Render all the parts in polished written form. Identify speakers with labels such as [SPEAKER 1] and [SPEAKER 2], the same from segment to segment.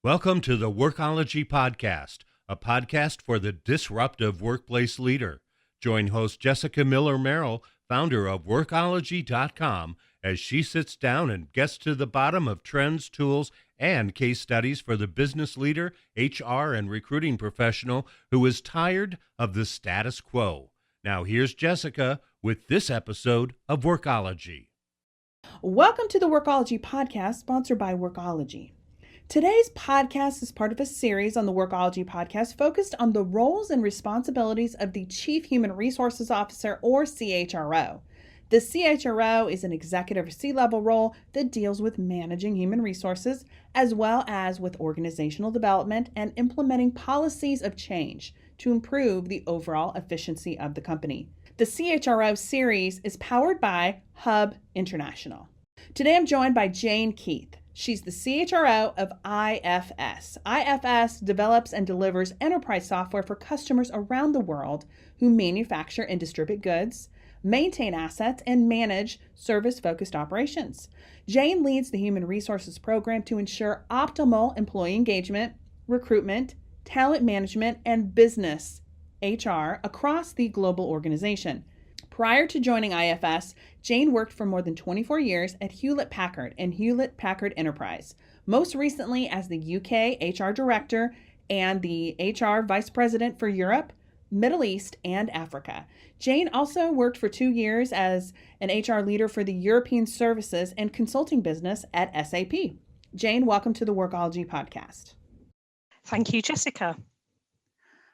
[SPEAKER 1] Welcome to the Workology Podcast, a podcast for the disruptive workplace leader. Join host Jessica Miller-Merrill, founder of Workology.com, as she sits down and gets to the bottom of trends, tools, and case studies for the business leader, HR, and recruiting professional who is tired of the status quo. Now here's Jessica with this episode of Workology.
[SPEAKER 2] Welcome to the Workology Podcast, sponsored by Workology. Today's podcast is part of a series on the Workology Podcast focused on the roles and responsibilities of the Chief Human Resources Officer, or CHRO. The CHRO is an executive or C-level role that deals with managing human resources, as well as with organizational development and implementing policies of change to improve the overall efficiency of the company. The CHRO series is powered by Hub International. Today I'm joined by Jane Keith. She's the CHRO of IFS. IFS develops and delivers enterprise software for customers around the world who manufacture and distribute goods, maintain assets, and manage service-focused operations. Jane leads the Human Resources program to ensure optimal employee engagement, recruitment, talent management, and business HR across the global organization. Prior to joining IFS, Jane worked for more than 24 years at Hewlett-Packard and Hewlett-Packard Enterprise, most recently as the UK HR Director and the HR Vice President for Europe, Middle East, and Africa. Jane also worked for 2 years as an HR leader for the European services and consulting business at SAP. Jane, welcome to the Workology Podcast.
[SPEAKER 3] Thank you, Jessica.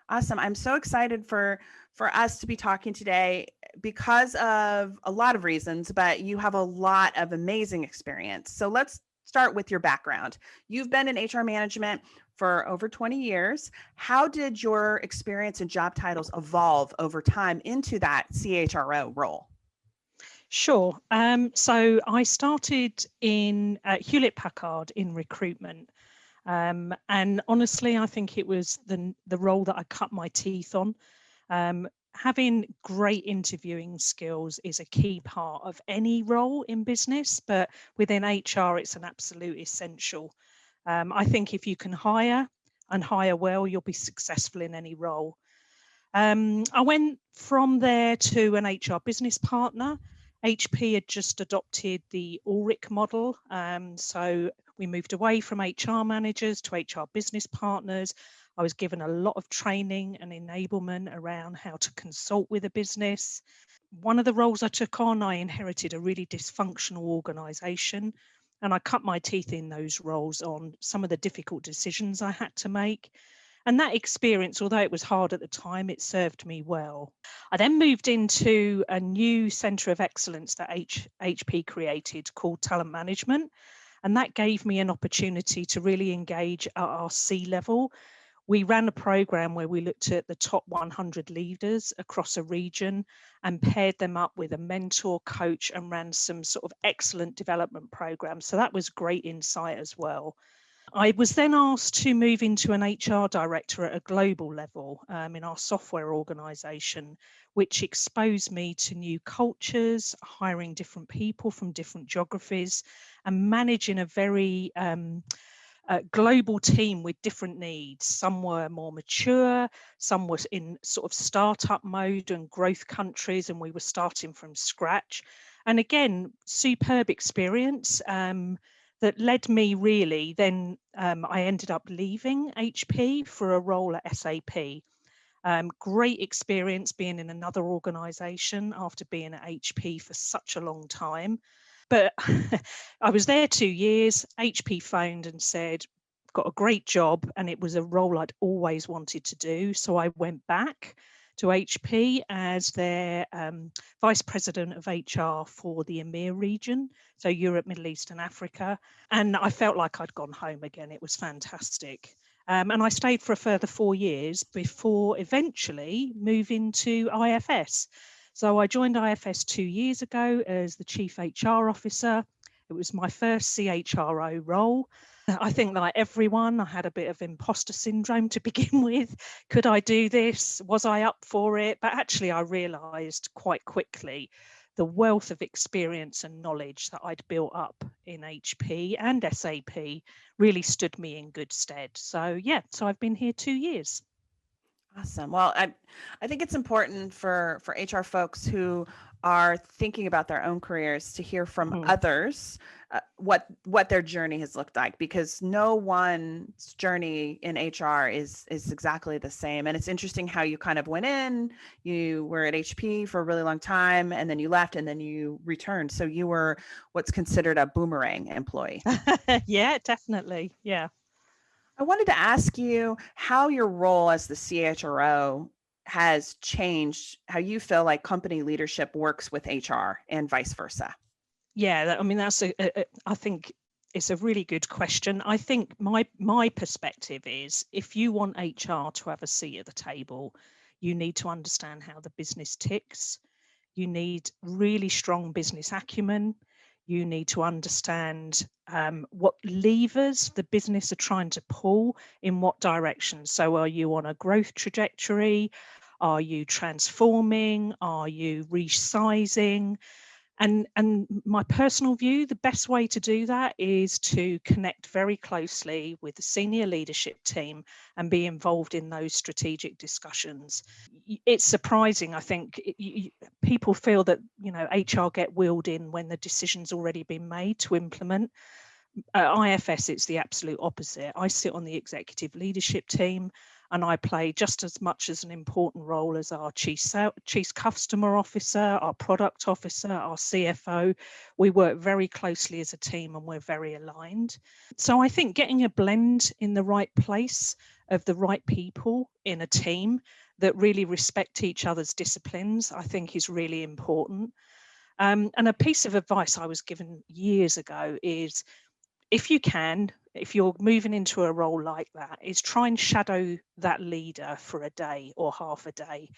[SPEAKER 2] Awesome. I'm so excited for us to be talking today because of a lot of reasons, but you have a lot of amazing experience. So let's start with your background. You've been in HR management for over 20 years. How did your experience and job titles evolve over time into that CHRO role?
[SPEAKER 3] Sure. So I started in Hewlett-Packard in recruitment. And honestly, I think it was the role that I cut my teeth on. Having great interviewing skills is a key part of any role in business, but within HR, it's an absolute essential. I think if you can hire and hire well, you'll be successful in any role. I went from there to an HR business partner. HP had just adopted the Ulrich model. So we moved away from HR managers to HR business partners. I was given a lot of training and enablement around how to consult with a business. One of the roles I took on, I inherited a really dysfunctional organization, and I cut my teeth in those roles on some of the difficult decisions I had to make. And that experience, although it was hard at the time, it served me well. I then moved into a new centre of excellence that HP created called Talent Management. And that gave me an opportunity to really engage at our C-level. We ran a program where we looked at the top 100 leaders across a region and paired them up with a mentor, coach, and ran some sort of excellent development programs. So that was great insight as well. I was then asked to move into an HR director at a global level in our software organisation, which exposed me to new cultures, hiring different people from different geographies, and managing a very global team with different needs. Some were more mature, some were in sort of startup mode and growth countries, and we were starting from scratch. And again, superb experience. That led me really, then I ended up leaving HP for a role at SAP. Great experience being in another organisation after being at HP for such a long time. But I was there 2 years. HP phoned and said, got a great job, and it was a role I'd always wanted to do. So I went back to HP as their Vice President of HR for the EMEA region, so Europe, Middle East and Africa. And I felt like I'd gone home again. It was fantastic. And I stayed for a further 4 years before eventually moving to IFS. So I joined IFS 2 years ago as the Chief HR Officer. It was my first CHRO role. I think like everyone, I had a bit of imposter syndrome to begin with. Could I do this? Was I up for it? But actually, I realised quite quickly the wealth of experience and knowledge that I'd built up in HP and SAP really stood me in good stead. So I've been here 2 years.
[SPEAKER 2] Awesome. Well, I think it's important for HR folks who are thinking about their own careers to hear from others what their journey has looked like, because no one's journey in HR is exactly the same. And it's interesting how you kind of went in, you were at HP for a really long time, and then you left and then you returned. So you were what's considered a boomerang employee.
[SPEAKER 3] Yeah, definitely. Yeah.
[SPEAKER 2] I wanted to ask you how your role as the CHRO has changed how you feel like company leadership works with HR and vice versa.
[SPEAKER 3] Yeah, I mean, I think it's a really good question. I think my perspective is, if you want HR to have a seat at the table, you need to understand how the business ticks. You need really strong business acumen. You need to understand what levers the business are trying to pull in what direction. So are you on a growth trajectory? Are you transforming? Are you resizing? And my personal view, the best way to do that is to connect very closely with the senior leadership team and be involved in those strategic discussions. It's surprising, I think, people feel that, HR get wheeled in when the decision's already been made to implement. At IFS, it's the absolute opposite. I sit on the executive leadership team, and I play just as much as an important role as our chief customer officer, our product officer, our CFO. We work very closely as a team and we're very aligned. So I think getting a blend in the right place of the right people in a team that really respect each other's disciplines, I think is really important. And a piece of advice I was given years ago is, if you're moving into a role like that, is try and shadow that leader for a day or half a day.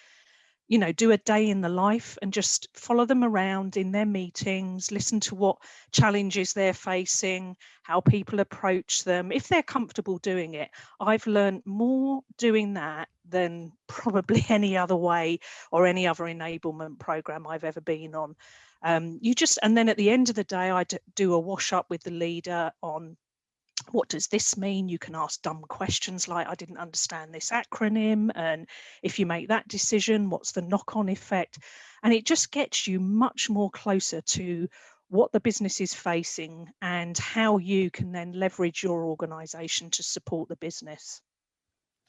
[SPEAKER 3] Do a day in the life and just follow them around in their meetings, listen to what challenges they're facing, how people approach them, if they're comfortable doing it. I've learned more doing that than probably any other way or any other enablement program I've ever been on. And then at the end of the day, I do a wash up with the leader on, what does this mean? You can ask dumb questions like, I didn't understand this acronym. And if you make that decision, what's the knock-on effect? And it just gets you much more closer to what the business is facing and how you can then leverage your organization to support the business.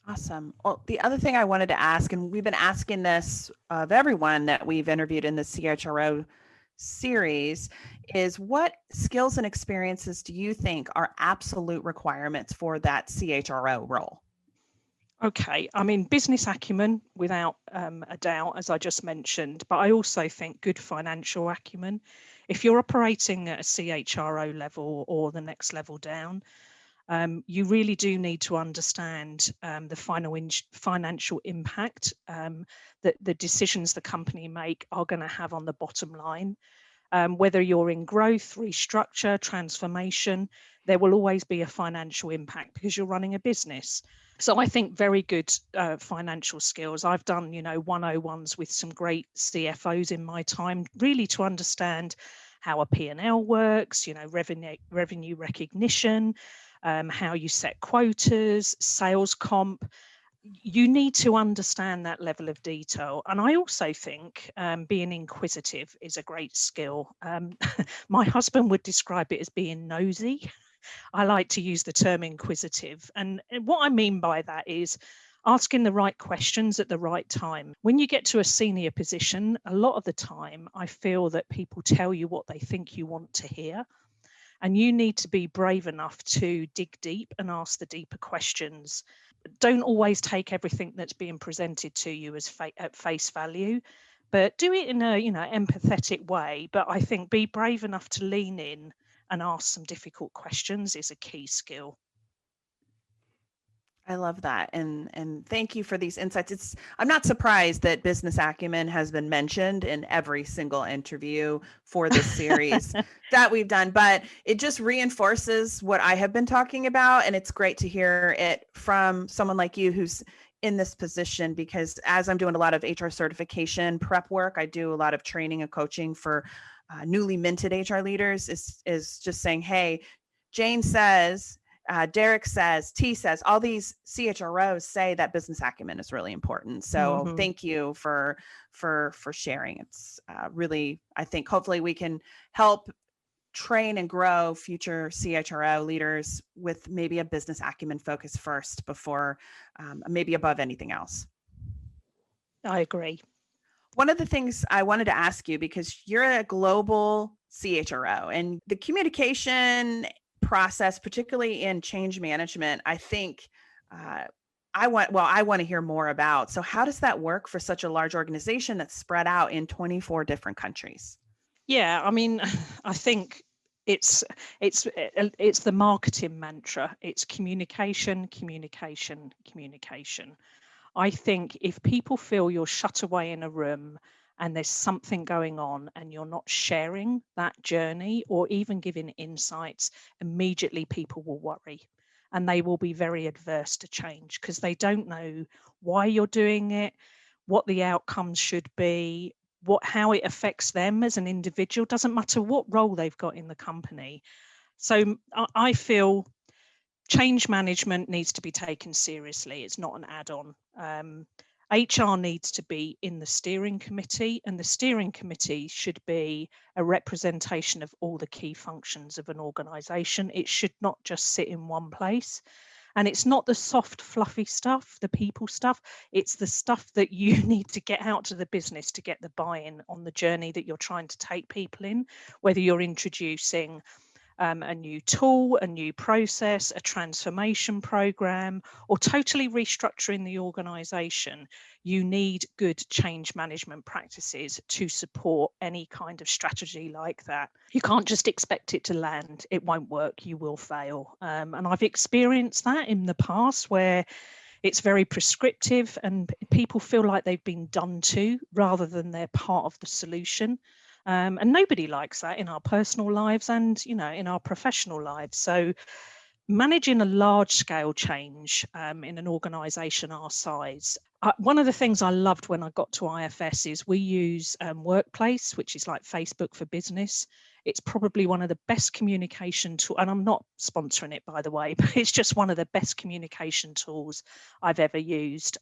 [SPEAKER 2] Awesome. Well, the other thing I wanted to ask, and we've been asking this of everyone that we've interviewed in the CHRO series, is what skills and experiences do you think are absolute requirements for that CHRO role?
[SPEAKER 3] Okay, I mean, business acumen, without a doubt, as I just mentioned, but I also think good financial acumen. If you're operating at a CHRO level or the next level down, you really do need to understand the financial impact that the decisions the company make are going to have on the bottom line. Whether you're in growth, restructure, transformation, there will always be a financial impact because you're running a business. So I think very good financial skills. I've done, 101s with some great CFOs in my time, really to understand how a P&L works, revenue recognition, how you set quotas, sales comp. You need to understand that level of detail. And I also think being inquisitive is a great skill. My husband would describe it as being nosy. I like to use the term inquisitive. And what I mean by that is asking the right questions at the right time. When you get to a senior position, a lot of the time, I feel that people tell you what they think you want to hear. And you need to be brave enough to dig deep and ask the deeper questions. Don't always take everything that's being presented to you as at face value, but do it in a empathetic way. But I think be brave enough to lean in and ask some difficult questions is a key skill.
[SPEAKER 2] I love that. And thank you for these insights. I'm not surprised that business acumen has been mentioned in every single interview for this series that we've done, but it just reinforces what I have been talking about. And it's great to hear it from someone like you who's in this position because as I'm doing a lot of HR certification prep work, I do a lot of training and coaching for newly minted HR leaders is just saying, hey, Jane says, Derek says, T says, all these CHROs say that business acumen is really important. So thank you for sharing. It's really, I think hopefully we can help train and grow future CHRO leaders with maybe a business acumen focus first before maybe above anything else.
[SPEAKER 3] I agree.
[SPEAKER 2] One of the things I wanted to ask you, because you're a global CHRO and the communication process, particularly in change management, I think I want to hear more about. So how does that work for such a large organization that's spread out in 24 different countries?
[SPEAKER 3] Yeah, I mean, I think it's the marketing mantra. It's communication, communication, communication. I think if people feel you're shut away in a room and there's something going on and you're not sharing that journey or even giving insights, immediately people will worry and they will be very adverse to change because they don't know why you're doing it, what the outcomes should be, how it affects them as an individual. Doesn't matter what role they've got in the company. So I feel change management needs to be taken seriously. It's not an add-on. HR needs to be in the steering committee, and the steering committee should be a representation of all the key functions of an organisation. It should not just sit in one place. And it's not the soft, fluffy stuff, the people stuff. It's the stuff that you need to get out to the business to get the buy-in on the journey that you're trying to take people in, whether you're introducing a new tool, a new process, a transformation program, or totally restructuring the organization. You need good change management practices to support any kind of strategy like that. You can't just expect it to land. It won't work. You will fail. And I've experienced that in the past where it's very prescriptive and people feel like they've been done to rather than they're part of the solution. And nobody likes that in our personal lives and, in our professional lives. So managing a large scale change in an organisation our size. One of the things I loved when I got to IFS is we use Workplace, which is like Facebook for business. It's probably one of the best communication tools, and I'm not sponsoring it, by the way, but it's just one of the best communication tools I've ever used.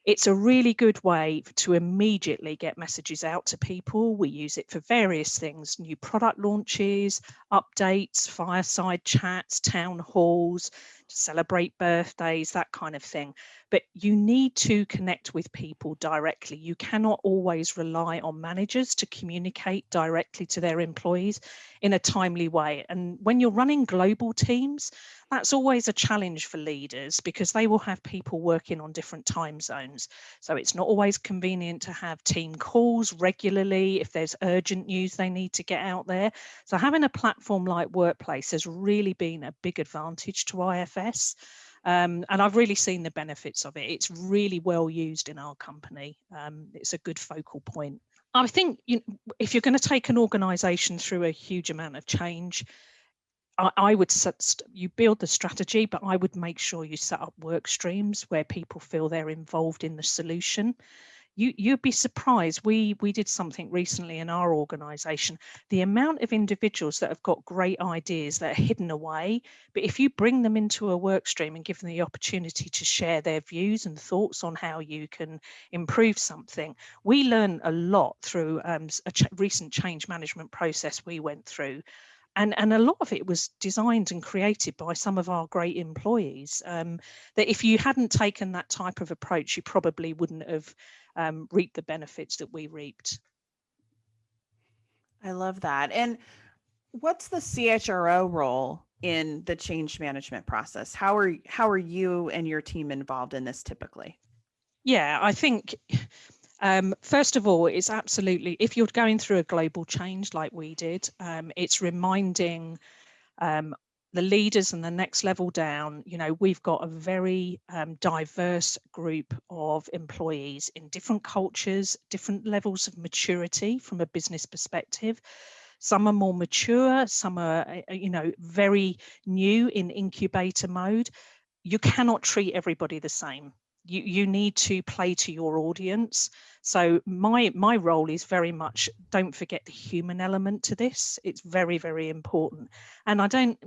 [SPEAKER 3] It's a really good way to immediately get messages out to people. We use it for various things, new product launches, updates, fireside chats, town halls, to celebrate birthdays, that kind of thing. But you need to connect with people directly. You cannot always rely on managers to communicate directly to their employees in a timely way. And when you're running global teams, that's always a challenge for leaders because they will have people working on different time zones. So it's not always convenient to have team calls regularly if there's urgent news they need to get out there. So having a platform like Workplace has really been a big advantage to IFS. And I've really seen the benefits of it. It's really well used in our company. It's a good focal point. I think if you're going to take an organisation through a huge amount of change, I would you build the strategy, but I would make sure you set up work streams where people feel they're involved in the solution. You'd be surprised. We did something recently in our organisation. The amount of individuals that have got great ideas that are hidden away, but if you bring them into a work stream and give them the opportunity to share their views and thoughts on how you can improve something, we learn a lot through a recent change management process we went through. And a lot of it was designed and created by some of our great employees, that if you hadn't taken that type of approach, you probably wouldn't have reaped the benefits that we reaped.
[SPEAKER 2] I love that. And what's the CHRO role in the change management process? How are you and your team involved in this typically?
[SPEAKER 3] Yeah, I think first of all, it's absolutely, if you're going through a global change like we did, it's reminding the leaders and the next level down, we've got a very diverse group of employees in different cultures, different levels of maturity from a business perspective. Some are more mature, some are, very new in incubator mode. You cannot treat everybody the same. you need to play to your audience. So my role is very much, don't forget the human element to this. It's very, very important. And I don't,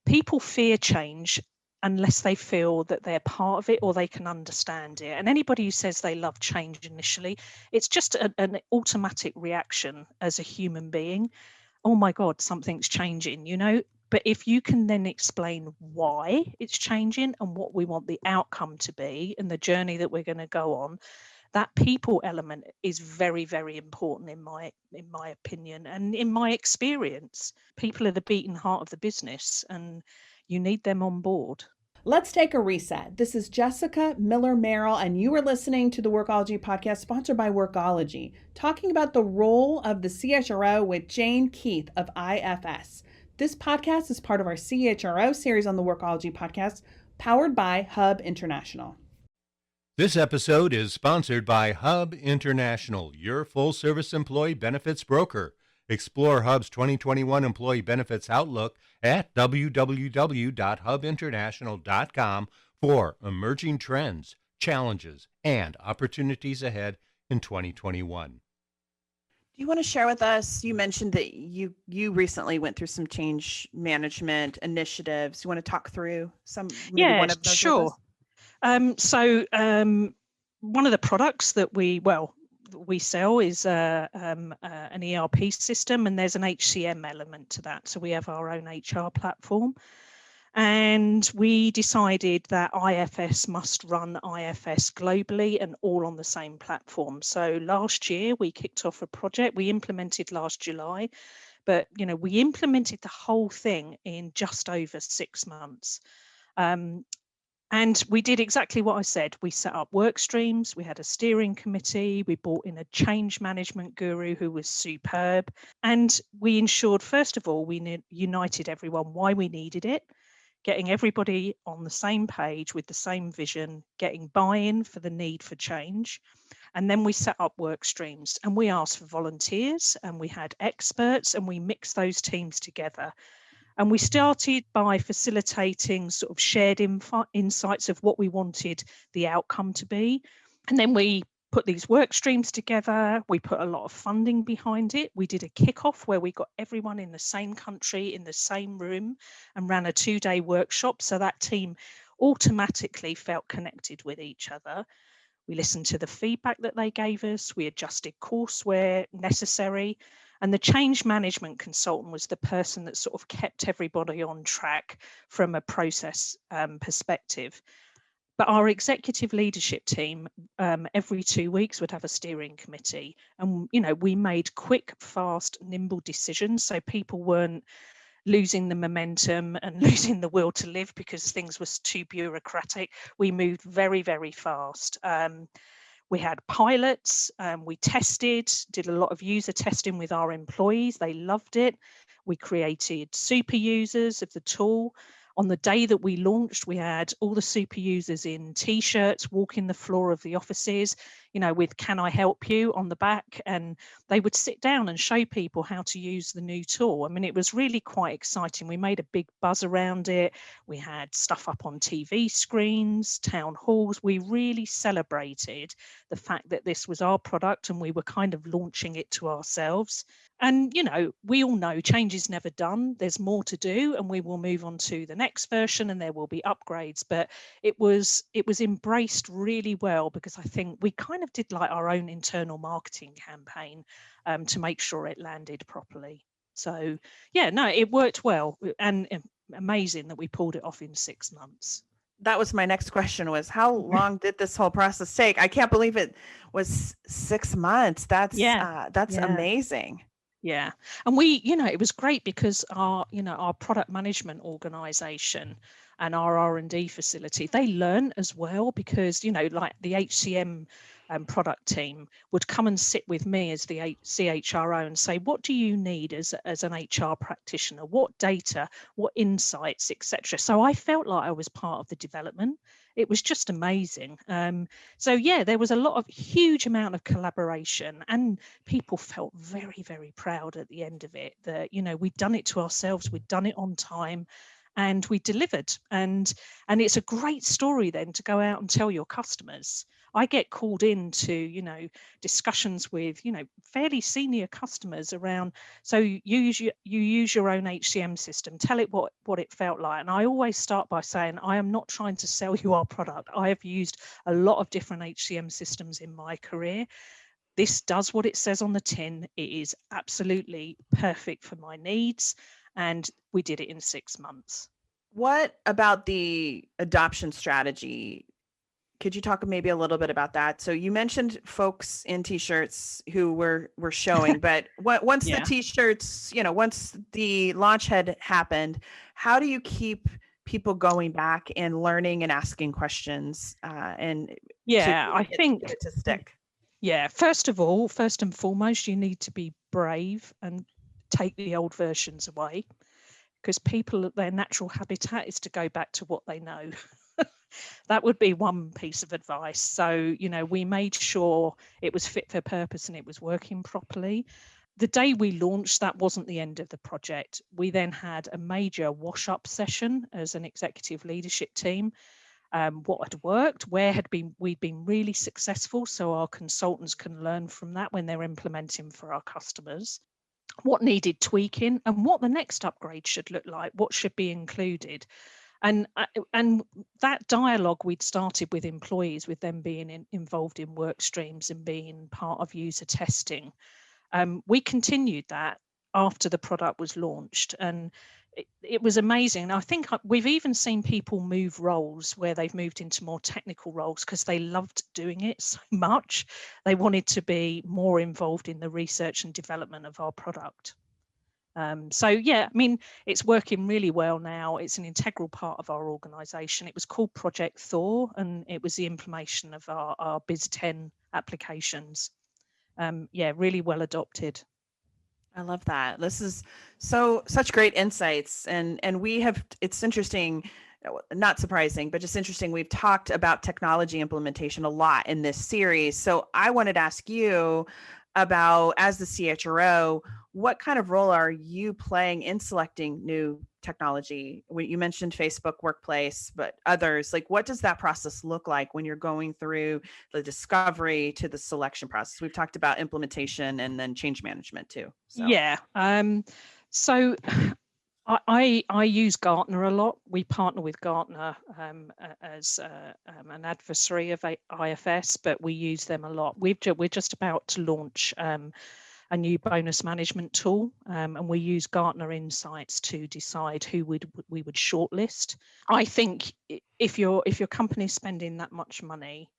[SPEAKER 3] people fear change unless they feel that they're part of it or they can understand it. And anybody who says they love change initially, it's just an automatic reaction as a human being. Oh my God, something's changing. But if you can then explain why it's changing and what we want the outcome to be and the journey that we're going to go on, that people element is very, very important in my opinion and in my experience. People are the beating heart of the business and you need them on board.
[SPEAKER 2] Let's take a reset. This is Jessica Miller Merrill, and you are listening to the Workology Podcast, sponsored by Workology, talking about the role of the CHRO with Jane Keith of IFS. This podcast is part of our CHRO series on the Workology Podcast, powered by Hub International.
[SPEAKER 1] This episode is sponsored by Hub International, your full-service employee benefits broker. Explore Hub's 2021 Employee Benefits Outlook at www.hubinternational.com for emerging trends, challenges, and opportunities ahead in 2021.
[SPEAKER 2] Do you want to share with us, you mentioned that you recently went through some change management initiatives. You want to talk through one of those?
[SPEAKER 3] Sure. So one of the products that we sell is an ERP system, and there's an HCM element to that. So we have our own HR platform. And we decided that IFS must run IFS globally and all on the same platform. So last year we kicked off a project. We implemented last July, but we implemented the whole thing in just over 6 months. And we did exactly what I said. We set up work streams. We had a steering committee. We brought in a change management guru who was superb. And we ensured, first of all, we united everyone why we needed it, getting everybody on the same page with the same vision, getting buy-in for the need for change. And then we set up work streams and we asked for volunteers and we had experts and we mixed those teams together. And we started by facilitating sort of shared insights of what we wanted the outcome to be. And then we put these work streams together. We put a lot of funding behind it. We did a kickoff where we got everyone in the same country, in the same room, and ran a 2-day workshop. So that team automatically felt connected with each other. We listened to the feedback that they gave us. We adjusted course where necessary. And the change management consultant was the person that sort of kept everybody on track from a process perspective. But our executive leadership team, every 2 weeks would have a steering committee. And, we made quick, fast, nimble decisions. So people weren't losing the momentum and losing the will to live because things were too bureaucratic. We moved very, very fast. We had pilots, we tested, did a lot of user testing with our employees. They loved it. We created super users of the tool. On the day that we launched, we had all the super users in T-shirts walking the floor of the offices, with "Can I help you?" on the back. And they would sit down and show people how to use the new tool. I mean, it was really quite exciting. We made a big buzz around it. We had stuff up on TV screens, town halls. We really celebrated the fact that this was our product and we were kind of launching it to ourselves. And, we all know change is never done. There's more to do and we will move on to the next version and there will be upgrades. But it was embraced really well because I think we kind of did like our own internal marketing campaign to make sure it landed properly. So, it worked well and amazing that we pulled it off in 6 months.
[SPEAKER 2] That was my next question, was how long did this whole process take? I can't believe it was 6 months. That's amazing.
[SPEAKER 3] Yeah. And we, it was great because our product management organization and our R&D facility, they learn as well because, like the HCM product team would come and sit with me as the CHRO and say, what do you need as an HR practitioner? What data, what insights, etc. So I felt like I was part of the development. It was just amazing. There was a huge amount of collaboration and people felt very, very proud at the end of it that, we'd done it to ourselves, we'd done it on time. and we delivered. And it's a great story then to go out and tell your customers. I get called into, discussions with, fairly senior customers around, so you use your own HCM system, tell it what it felt like. And I always start by saying, I am not trying to sell you our product. I have used a lot of different HCM systems in my career. This does what it says on the tin. It is absolutely perfect for my needs. And we did it in 6 months.
[SPEAKER 2] What about the adoption strategy? Could you talk maybe a little bit about that? So you mentioned folks in t-shirts who were showing, but once the t-shirts, once the launch had happened, how do you keep people going back and learning and asking questions
[SPEAKER 3] I think
[SPEAKER 2] to stick?
[SPEAKER 3] Yeah, first and foremost, you need to be brave and take the old versions away, because people, their natural habitat is to go back to what they know. That would be one piece of advice. So, we made sure it was fit for purpose and it was working properly. The day we launched, that wasn't the end of the project. We then had a major wash-up session as an executive leadership team. What had worked, we'd been really successful, so our consultants can learn from that when they're implementing for our customers. What needed tweaking and what the next upgrade should look like, what should be included. And that dialogue we'd started with employees, with them being involved in work streams and being part of user testing. We continued that after the product was launched, and it was amazing. I think we've even seen people move roles where they've moved into more technical roles because they loved doing it so much. They wanted to be more involved in the research and development of our product. It's working really well now. It's an integral part of our organization. It was called Project Thor, and it was the implementation of our Biz 10 applications. Really well adopted.
[SPEAKER 2] I love that. This is such great insights. And it's interesting, not surprising, but just interesting. We've talked about technology implementation a lot in this series. So I wanted to ask you about, as the CHRO, what kind of role are you playing in selecting new technology? You mentioned Facebook Workplace, but others, like, what does that process look like when you're going through the discovery to the selection process? We've talked about implementation and then change management too. So.
[SPEAKER 3] Yeah. So I use Gartner a lot. We partner with Gartner as an adversary of IFS, but we use them a lot. We're just about to launch a new bonus management tool, and we use Gartner Insights to decide who we would shortlist. I think if your company is spending that much money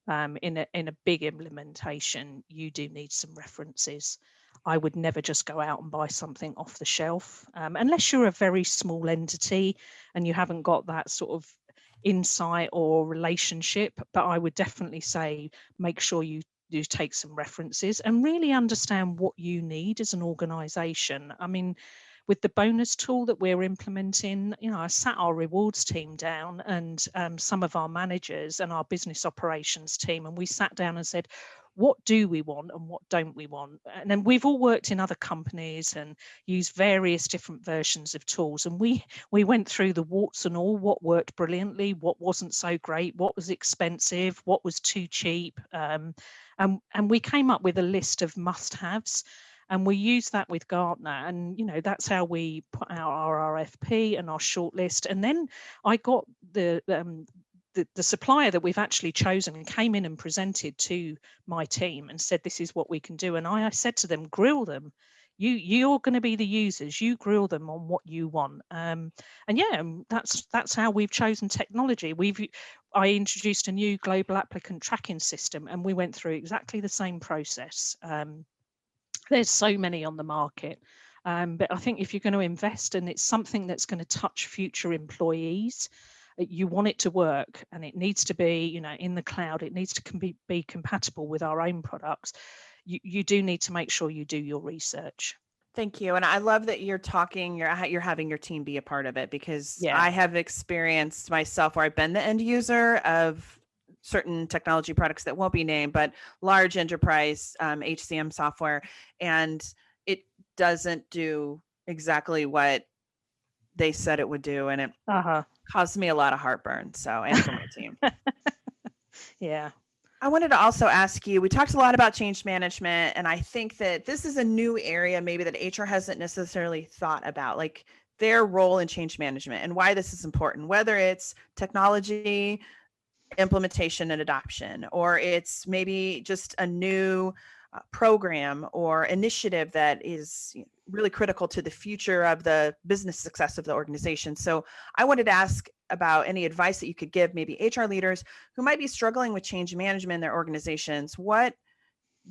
[SPEAKER 3] in a big implementation, you do need some references. I would never just go out and buy something off the shelf, unless you're a very small entity and you haven't got that sort of insight or relationship. But I would definitely say make sure you do take some references and really understand what you need as an organization. I mean, with the bonus tool that we're implementing, I sat our rewards team down and some of our managers and our business operations team, and we sat down and said, what do we want and what don't we want? And then we've all worked in other companies and used various different versions of tools. And we went through the warts and all, what worked brilliantly, what wasn't so great, what was expensive, what was too cheap. And we came up with a list of must-haves. And we use that with Gartner, and that's how we put out our RFP and our shortlist. And then I got the supplier that we've actually chosen and came in and presented to my team and said, this is what we can do. And I said to them, grill them. You're going to be the users. You grill them on what you want. That's how we've chosen technology. I introduced a new global applicant tracking system, and we went through exactly the same process. There's so many on the market, but I think if you're going to invest and it's something that's going to touch future employees, you want it to work, and it needs to be, in the cloud. It needs to be compatible with our own products. You do need to make sure you do your research.
[SPEAKER 2] Thank you. And I love that you're having your team be a part of it, because I have experienced myself where I've been the end user of certain technology products that won't be named, but large enterprise HCM software, and it doesn't do exactly what they said it would do, and it
[SPEAKER 3] Uh-huh.
[SPEAKER 2] caused me a lot of heartburn. So, and for my team.
[SPEAKER 3] Yeah.
[SPEAKER 2] I wanted to also ask you, we talked a lot about change management, and I think that this is a new area maybe that HR hasn't necessarily thought about, like their role in change management and why this is important, whether it's technology, implementation and adoption, or it's maybe just a new program or initiative that is really critical to the future of the business success of the organization. So I wanted to ask about any advice that you could give maybe HR leaders who might be struggling with change management in their organizations. What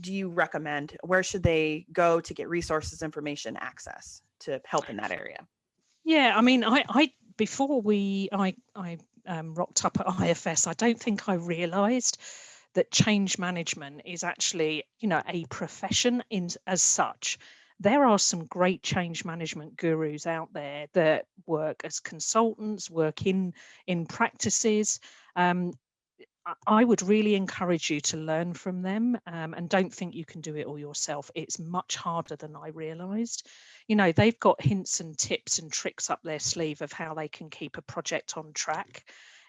[SPEAKER 2] do you recommend? Where should they go to get resources, information, access to help in that area?
[SPEAKER 3] Yeah, I mean, I before I rocked up at IFS, I don't think I realised that change management is actually, a profession as such. There are some great change management gurus out there that work as consultants, work in practices. I would really encourage you to learn from them, and don't think you can do it all yourself. It's much harder than I realised. They've got hints and tips and tricks up their sleeve of how they can keep a project on track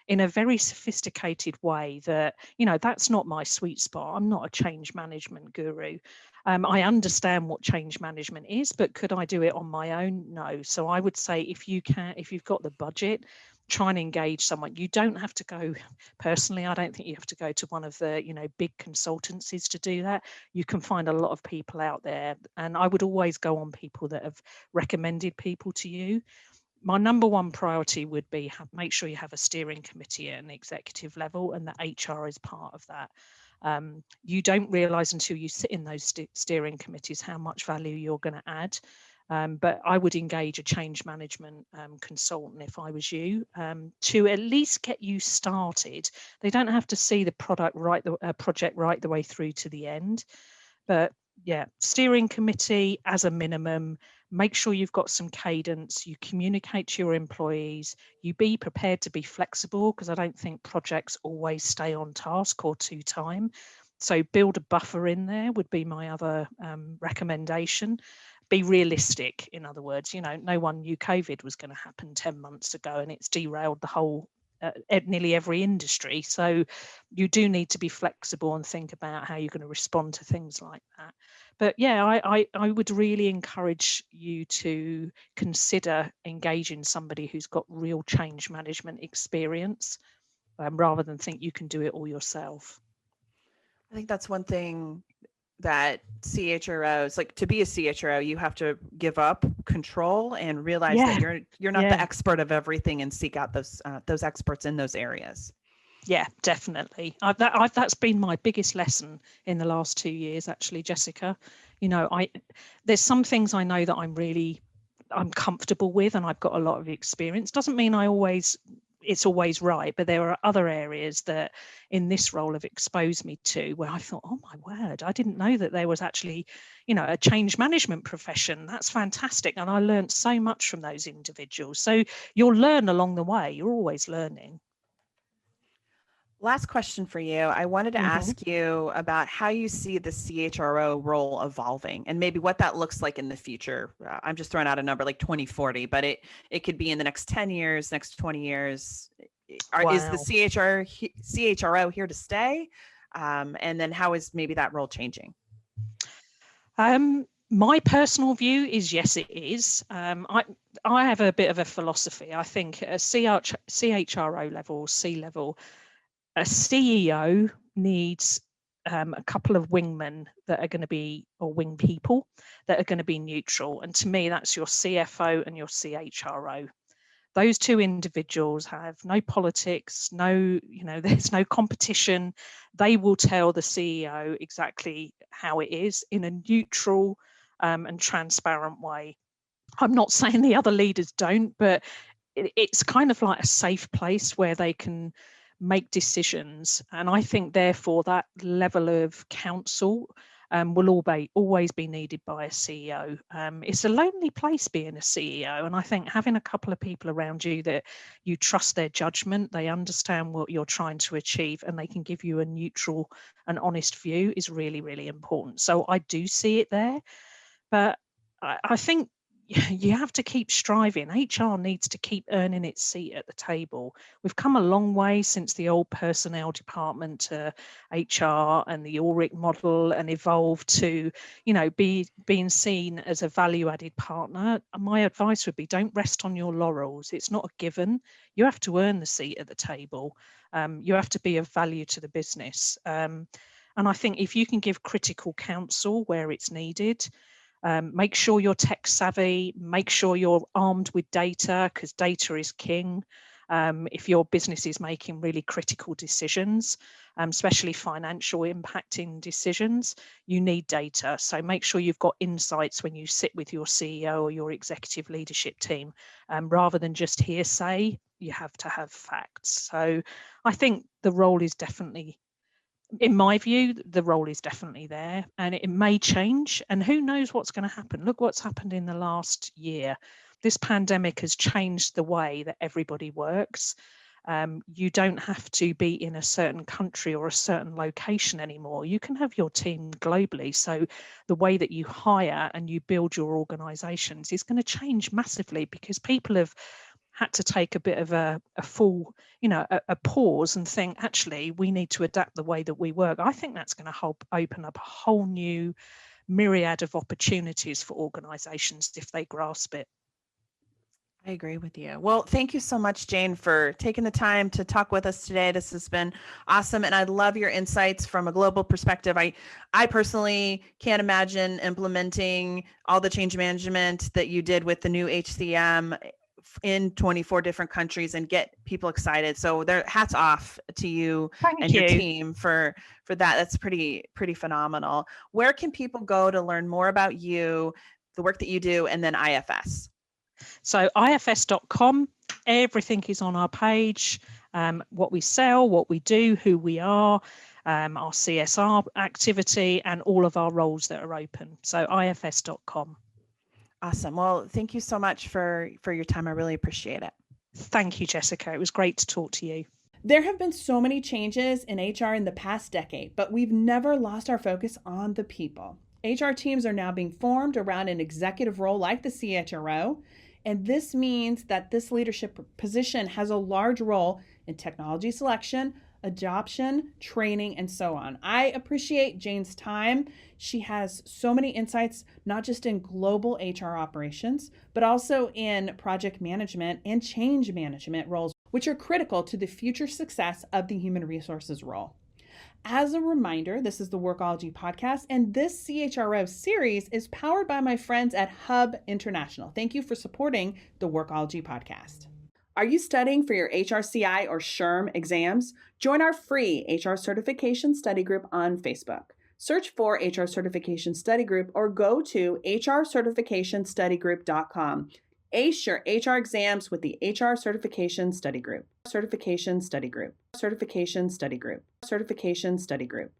[SPEAKER 3] in a very sophisticated way that, that's not my sweet spot. I'm not a change management guru. I understand what change management is, but could I do it on my own? No. So I would say if you've got the budget, try and engage someone. You don't have to go, personally, I don't think you have to go to one of the, big consultancies to do that. You can find a lot of people out there. And I would always go on people that have recommended people to you. My number one priority would be make sure you have a steering committee at an executive level, and that HR is part of that. You don't realise until you sit in those steering committees how much value you're going to add. But I would engage a change management consultant if I was you, to at least get you started. They don't have to see the project right the way through to the end. But yeah, steering committee as a minimum. Make sure you've got some cadence, you communicate to your employees, you be prepared to be flexible, because I don't think projects always stay on task or to time. So build a buffer in there would be my other recommendation. Be realistic, in other words. No one knew COVID was going to happen 10 months ago, and it's derailed the whole nearly every industry. So you do need to be flexible and think about how you're going to respond to things like that. But yeah, I would really encourage you to consider engaging somebody who's got real change management experience, rather than think you can do it all yourself.
[SPEAKER 2] I think that's one thing that CHROs, like, to be a CHRO, you have to give up control and realize that you're not the expert of everything, and seek out those experts in those areas.
[SPEAKER 3] Yeah, definitely. That's been my biggest lesson in the last 2 years, actually, Jessica. There's some things I know that I'm comfortable with, and I've got a lot of experience. Doesn't mean it's always right, but there are other areas that in this role have exposed me to where I thought, oh my word, I didn't know that there was actually, a change management profession. That's fantastic. And I learned so much from those individuals. So you'll learn along the way. You're always learning.
[SPEAKER 2] Last question for you. I wanted to ask you about how you see the CHRO role evolving, and maybe what that looks like in the future. I'm just throwing out a number like 2040, but it could be in the next 10 years, next 20 years.
[SPEAKER 3] Wow.
[SPEAKER 2] Is the CHRO here to stay? And then how is maybe that role changing?
[SPEAKER 3] My personal view is yes, it is. I have a bit of a philosophy. I think at a CHRO level, C level, a CEO needs a couple of wingmen that are going to be, or wing people that are going to be neutral. And to me, that's your CFO and your CHRO. Those two individuals have no politics, there's no competition. They will tell the CEO exactly how it is in a neutral and transparent way. I'm not saying the other leaders don't, but it's kind of like a safe place where they can make decisions. And I think, therefore, that level of counsel will always be needed by a CEO. It's a lonely place being a CEO. And I think having a couple of people around you that you trust their judgment, they understand what you're trying to achieve, and they can give you a neutral and honest view is really, really important. So I do see it there. But I think, you have to keep striving. HR needs to keep earning its seat at the table. We've come a long way since the old personnel department to HR and the Ulrich model, and evolved to, being seen as a value-added partner. My advice would be, don't rest on your laurels. It's not a given. You have to earn the seat at the table. You have to be of value to the business. And I think if you can give critical counsel where it's needed, make sure you're tech savvy, make sure you're armed with data, because data is king. If your business is making really critical decisions, especially financial impacting decisions, you need data. So make sure you've got insights when you sit with your CEO or your executive leadership team. Rather than just hearsay, you have to have facts. So I think the role is definitely, in my view, the role is definitely there, and it may change, and who knows what's going to happen. Look what's happened in the last year. This pandemic has changed the way that everybody works. You don't have to be in a certain country or a certain location anymore. You can have your team globally. So the way that you hire and you build your organizations is going to change massively, because people have had to take a bit of a full, a pause and think, actually, we need to adapt the way that we work. I think that's going to help open up a whole new myriad of opportunities for organizations if they grasp it.
[SPEAKER 2] I agree with you. Well, thank you so much, Jane, for taking the time to talk with us today. This has been awesome. And I love your insights from a global perspective. I personally can't imagine implementing all the change management that you did with the new HCM in 24 different countries and get people excited. So hats off to you and your team for that. That's pretty phenomenal. Where can people go to learn more about you, the work that you do, and then IFS?
[SPEAKER 3] So ifs.com, everything is on our page, what we sell, what we do, who we are, our CSR activity, and all of our roles that are open. So ifs.com.
[SPEAKER 2] Awesome. Well, thank you so much for your time. I really appreciate it.
[SPEAKER 3] Thank you, Jessica. It was great to talk to you.
[SPEAKER 2] There have been so many changes in HR in the past decade, but we've never lost our focus on the people. HR teams are now being formed around an executive role like the CHRO, and this means that this leadership position has a large role in technology selection, adoption, training, and so on. I appreciate Jane's time. She has so many insights, not just in global HR operations, but also in project management and change management roles, which are critical to the future success of the human resources role. As a reminder, this is the Workology Podcast, and this CHRO series is powered by my friends at Hub International. Thank you for supporting the Workology Podcast. Are you studying for your HRCI or SHRM exams? Join our free HR Certification Study Group on Facebook. Search for HR Certification Study Group or go to hrcertificationstudygroup.com. Ace your HR exams with the HR Certification Study Group. Certification Study Group. Certification Study Group. Certification Study Group.